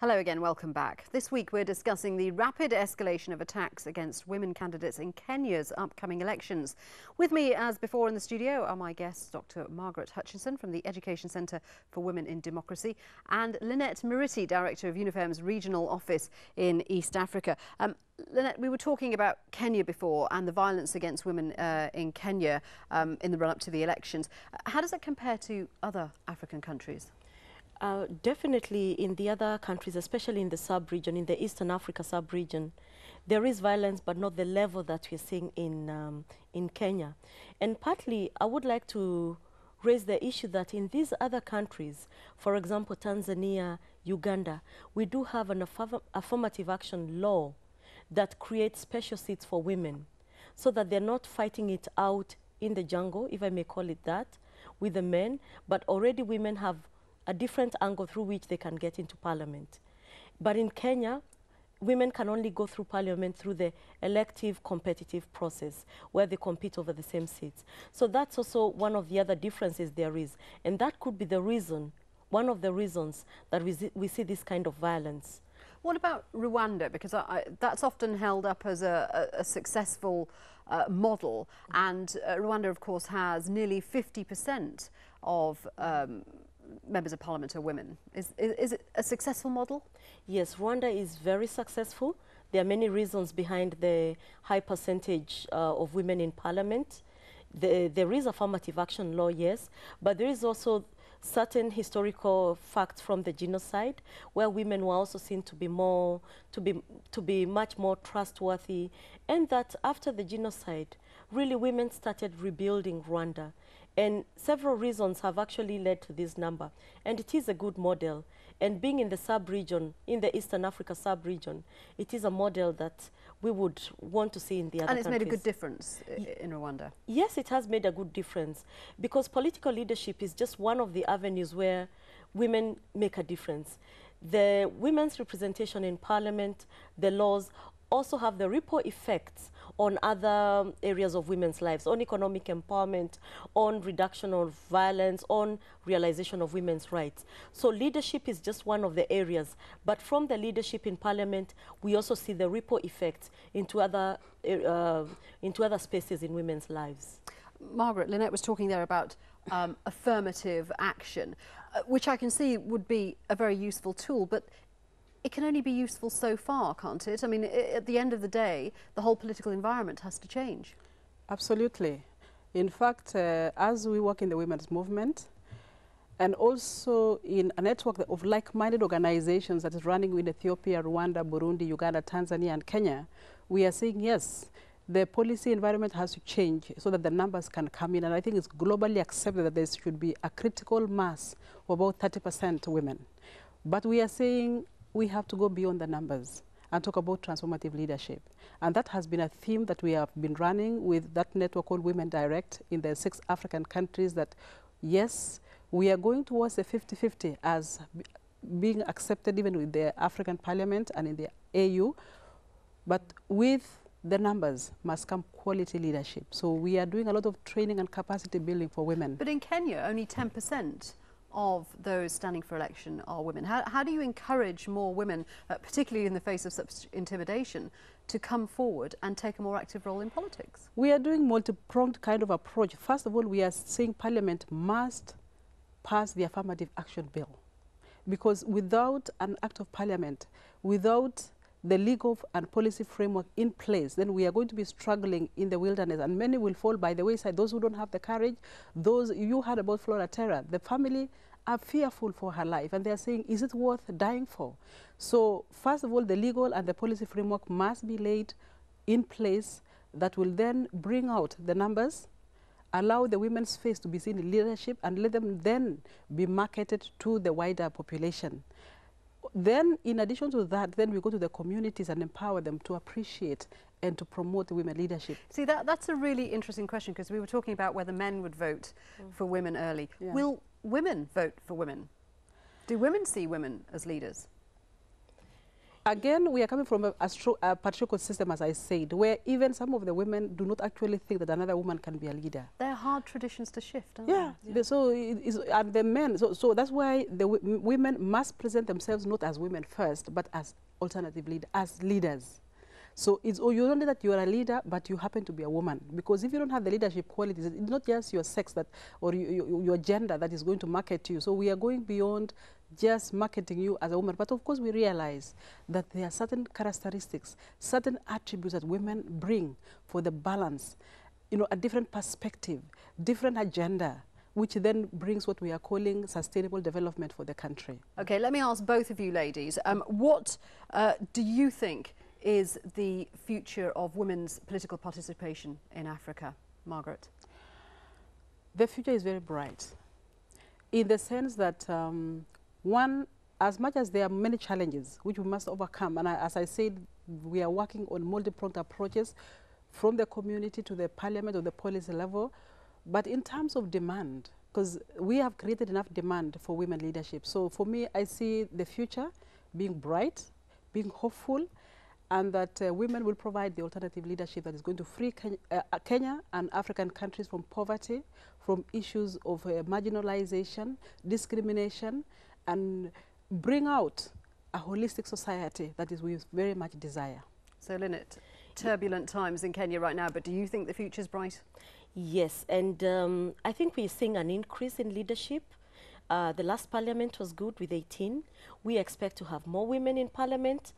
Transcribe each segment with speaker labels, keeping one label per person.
Speaker 1: Hello again, welcome back. This week we're discussing the rapid escalation of attacks against women candidates in Kenya's upcoming elections. With me, as before in the studio, are my guests, Dr. Margaret Hutchinson from the Education Centre for Women in Democracy and Linet Miriti, Director of UNIFEM's regional office in East Africa. Linet, we were talking about Kenya before and the violence against women in Kenya in the run-up to the elections. How does that compare to other African countries?
Speaker 2: Definitely in the other countries, especially in the sub-region, in the Eastern Africa sub-region, there is violence, but not the level that we're seeing in Kenya. And partly, I would like to raise the issue that in these other countries, for example, Tanzania, Uganda, we do have an affirmative action law that creates special seats for women so that they're not fighting it out in the jungle, if I may call it that, with the men, but already women have a different angle through which they can get into parliament. But in Kenya, women can only go through parliament through the elective competitive process where they compete over the same seats. So that's also one of the other differences there is. And that could be the reason, one of the reasons that we see this kind of violence.
Speaker 1: What about Rwanda? Because that's often held up as a successful model. And Rwanda, of course, has nearly 50% of members of parliament are women. Is it a successful model?
Speaker 2: Yes, Rwanda is very successful. There are many reasons behind the high percentage of women in parliament. There is affirmative action law, yes, but there is also certain historical facts from the genocide where women were also seen to be much more trustworthy, and that after the genocide, really women started rebuilding Rwanda. And several reasons have actually led to this number. And it is a good model. And being in the sub-region, in the Eastern Africa sub-region, it is a model that we would want to see in the other countries.
Speaker 1: And it's made a good difference in Rwanda?
Speaker 2: Yes, it has made a good difference. Because political leadership is just one of the avenues where women make a difference. The women's representation in parliament, the laws, also have the ripple effects on other areas of women's lives, on economic empowerment, on reduction of violence, on realization of women's rights. So leadership is just one of the areas. But from the leadership in parliament, we also see the ripple effects into other spaces in women's lives.
Speaker 1: Margaret, Linet was talking there about affirmative action, which I can see would be a very useful tool, but it can only be useful so far, can't it? I mean, at the end of the day, the whole political environment has to change.
Speaker 3: Absolutely. In fact, as we work in the women's movement, and also in a network of like-minded organizations that is running in Ethiopia, Rwanda, Burundi, Uganda, Tanzania, and Kenya, we are saying, yes, the policy environment has to change so that the numbers can come in. And I think it's globally accepted that there should be a critical mass of about 30% women. But we are saying we have to go beyond the numbers and talk about transformative leadership. And that has been a theme that we have been running with that network called Women Direct in the 6 African countries, that yes, we are going towards the 50-50 as being accepted even with the African Parliament and in the AU. But with the numbers must come quality leadership. So we are doing a lot of training and capacity building for women.
Speaker 1: But in Kenya, only 10% of those standing for election are women. How do you encourage more women, particularly in the face of such intimidation, to come forward and take a more active role in politics?
Speaker 3: We are doing multi-pronged kind of approach. First of all, we are saying Parliament must pass the affirmative action bill, because without an act of Parliament, without the legal and policy framework in place, then we are going to be struggling in the wilderness, and many will fall by the wayside. Those who don't have the courage, those, you heard about Flora Terra, the family are fearful for her life, and they are saying, is it worth dying for? So first of all, the legal and the policy framework must be laid in place that will then bring out the numbers, allow the women's face to be seen in leadership, and let them then be marketed to the wider population. Then, in addition to that, then we go to the communities and empower them to appreciate and to promote women leadership.
Speaker 1: See, that's a really interesting question, because we were talking about whether men would vote for women early. Yeah. Will women vote for women? Do women see women as leaders?
Speaker 3: Again, we are coming from a patriarchal system, as I said, where even some of the women do not actually think that another woman can be a leader.
Speaker 1: They're hard traditions to shift, aren't
Speaker 3: yeah,
Speaker 1: they?
Speaker 3: Yeah. So and the men, so that's why the women must present themselves not as women first, but as alternative as leaders. So it's you only that you are a leader, but you happen to be a woman. Because if you don't have the leadership qualities, it's not just your sex that or your gender that is going to market you. So we are going beyond just marketing you as a woman. But of course, we realize that there are certain characteristics, certain attributes that women bring for the balance, a different perspective, different agenda, which then brings what we are calling sustainable development for the country.
Speaker 1: Okay, let me ask both of you ladies, what do you think is the future of women's political participation in Africa? Margaret?
Speaker 3: The future is very bright in the sense that, one, as much as there are many challenges which we must overcome, and as I said, we are working on multi-pronged approaches from the community to the parliament or the policy level, but in terms of demand, because we have created enough demand for women leadership. So for me, I see the future being bright, being hopeful, and that women will provide the alternative leadership that is going to free Kenya and African countries from poverty, from issues of marginalization, discrimination, and bring out a holistic society that is we very much desire. So
Speaker 1: Linet, turbulent times in Kenya right now, but do you think the future is bright?
Speaker 2: Yes, and I think we're seeing an increase in leadership. The last parliament was good with 18. We expect to have more women in parliament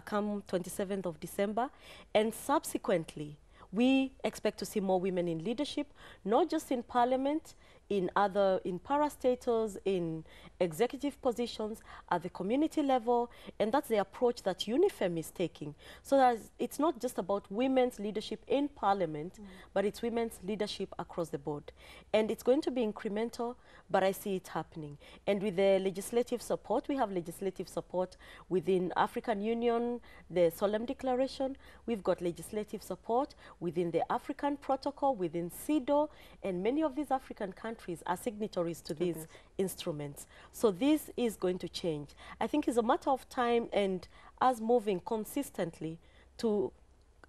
Speaker 2: come 27th of December. And subsequently, we expect to see more women in leadership, not just in parliament, in parastatals, in executive positions, at the community level, and that's the approach that UNIFEM is taking. So that it's not just about women's leadership in parliament, but it's women's leadership across the board. And it's going to be incremental, but I see it happening. And with the legislative support, we have legislative support within African Union, the Solemn Declaration. We've got legislative support within the African Protocol, within CEDAW, and many of these African countries are signatories to these instruments. So this is going to change. I think it's a matter of time and us moving consistently to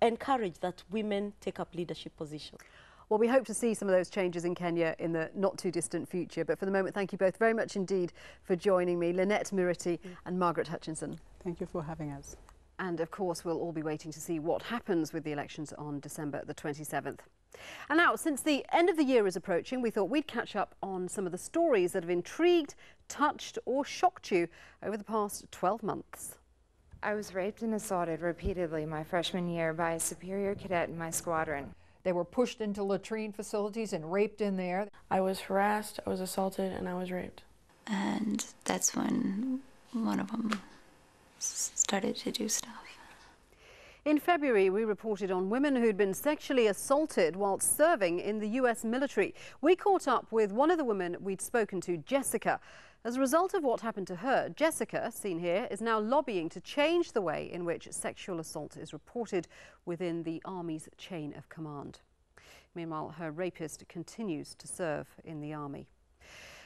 Speaker 2: encourage that women take up leadership positions.
Speaker 1: Well, we hope to see some of those changes in Kenya in the not too distant future. But for the moment, thank you both very much indeed for joining me, Linet Miriti and Margaret Hutchinson.
Speaker 3: Thank you for having us.
Speaker 1: And of course, we'll all be waiting to see what happens with the elections on December the 27th. And now, since the end of the year is approaching, we thought we'd catch up on some of the stories that have intrigued, touched or shocked you over the past 12 months.
Speaker 4: I was raped and assaulted repeatedly my freshman year by a superior cadet in my squadron.
Speaker 5: They were pushed into latrine facilities and raped in there.
Speaker 6: I was harassed, I was assaulted, and I was raped.
Speaker 7: And that's when one of them started to do stuff.
Speaker 1: In February, we reported on women who'd been sexually assaulted whilst serving in the US military. We caught up with one of the women we'd spoken to, Jessica. As a result of what happened to her, Jessica, seen here, is now lobbying to change the way in which sexual assault is reported within the Army's chain of command. Meanwhile, her rapist continues to serve in the Army.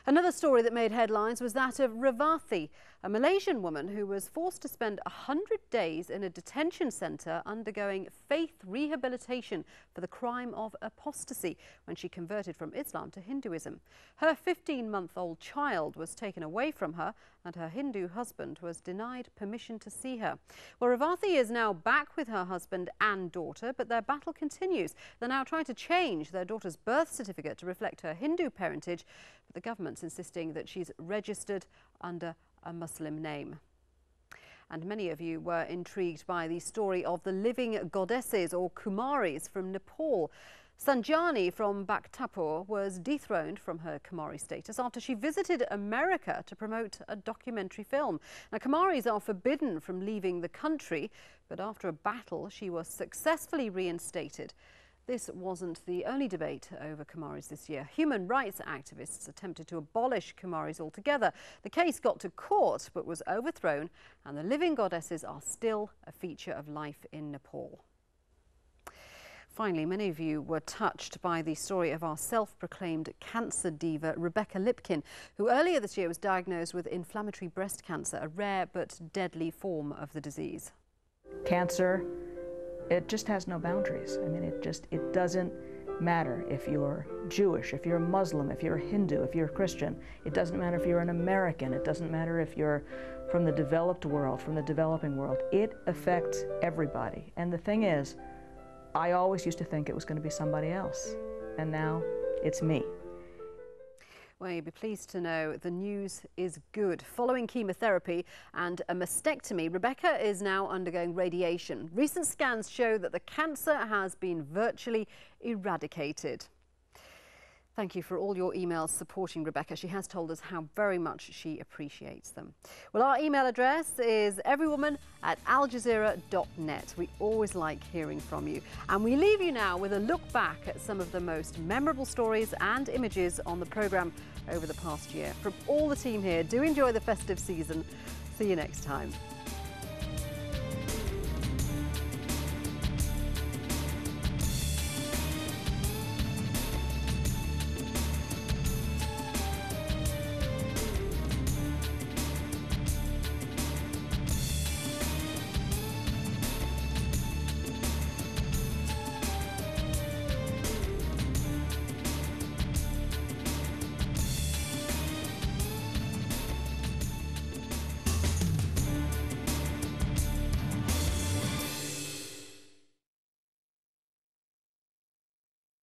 Speaker 1: Another story that made headlines was that of Revathi, a Malaysian woman who was forced to spend 100 days in a detention centre undergoing faith rehabilitation for the crime of apostasy when she converted from Islam to Hinduism. Her 15-month-old child was taken away from her and her Hindu husband was denied permission to see her. Well, Revathi is now back with her husband and daughter, but their battle continues. They're now trying to change their daughter's birth certificate to reflect her Hindu parentage, but the government's insisting that she's registered under a Muslim name. And many of you were intrigued by the story of the living goddesses or Kumaris from Nepal. Sanjani from Bhaktapur was dethroned from her Kumari status after she visited America to promote a documentary film. Now, Kumaris are forbidden from leaving the country, but after a battle, she was successfully reinstated. This wasn't the only debate over Kumaris this year. Human rights activists attempted to abolish Kumaris altogether. The case got to court but was overthrown, and the living goddesses are still a feature of life in Nepal. Finally, many of you were touched by the story of our self-proclaimed cancer diva, Rebecca Lipkin, who earlier this year was diagnosed with inflammatory breast cancer, a rare but deadly form of the disease.
Speaker 8: Cancer, it just has no boundaries. I mean, it doesn't matter if you're Jewish, if you're Muslim, if you're Hindu, if you're Christian. It doesn't matter if you're an American. It doesn't matter if you're from the developed world, from the developing world. It affects everybody. And the thing is, I always used to think it was going to be somebody else, and now it's me.
Speaker 1: Well, you'll be pleased to know the news is good. Following chemotherapy and a mastectomy, Rebecca is now undergoing radiation. Recent scans show that the cancer has been virtually eradicated. Thank you for all your emails supporting Rebecca. She has told us how very much she appreciates them. Well, our email address is everywoman@aljazeera.net. We always like hearing from you. And we leave you now with a look back at some of the most memorable stories and images on the programme over the past year. From all the team here, do enjoy the festive season. See you next time.